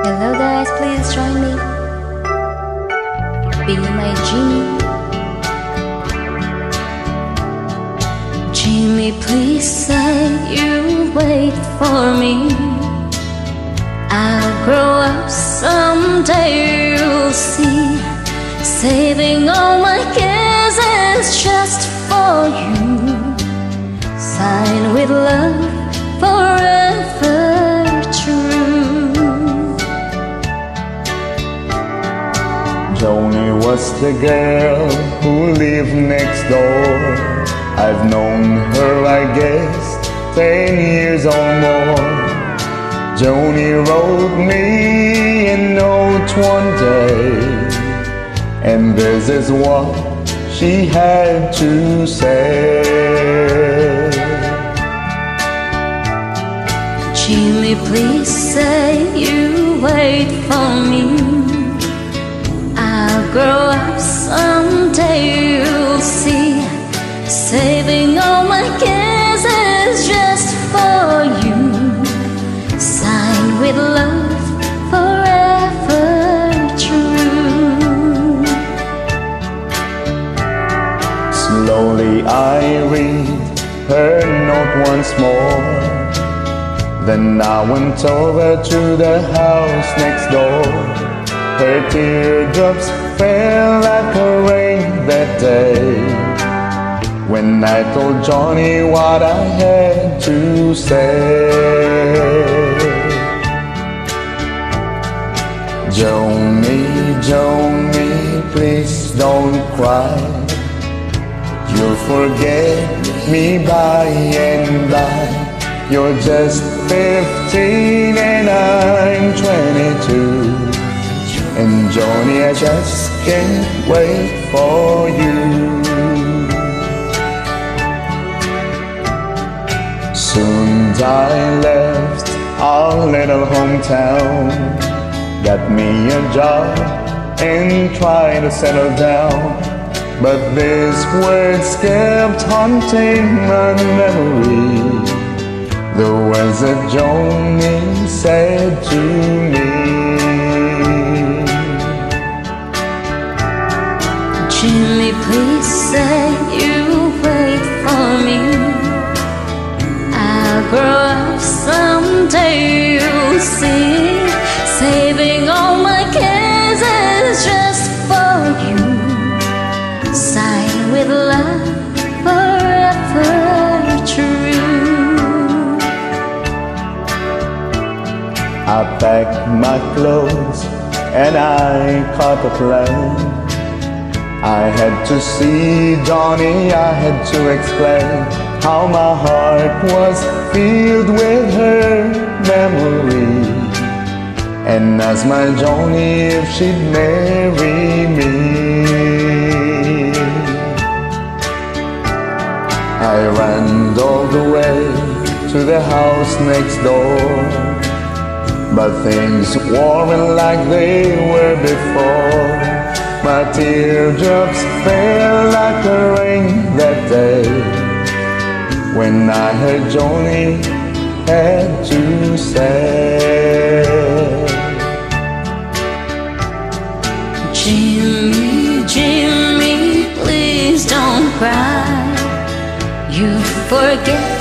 Hello guys, please join me. Be my Jimmy. Jimmy, please say you wait for me. I'll grow up someday, you'll see. Saving all my kisses just for you. Sign with love, forever true. Joni was the girl who lived next door. I've known her, I guess, 10 years or more. Joni wrote me a note one day, and this is what she had to say. Jimmy, please say you wait for me. I'll grow up someday, you'll see. Saving all my kisses just for you. Sign with love, forever true. Slowly I read her note once more. Then I went over to the house next door. Her teardrops fell like a rain that day, when I told Joni what I had to say. Joni, Joni, please don't cry. You'll forget me by and by. You're just 15 and I'm 22. And Joni, I just can't wait for you. Soon I left our little hometown, got me a job and tried to settle down. But these words kept haunting my memory, the words that Joni said to me. Jimmy, please say you wait for me. I'll grow up someday, you'll see. Saving all my kisses just for you. Sign with love, forever true. I packed my clothes and I caught a plane. I had to see Joni, I had to explain how my heart was filled with her memory, and asked my Joni if she'd marry me. I ran all the way to the house next door, but things weren't like they were before. My teardrops fell like a rain that day, when I heard Joni had to say. Jimmy, Jimmy, please don't cry. You forget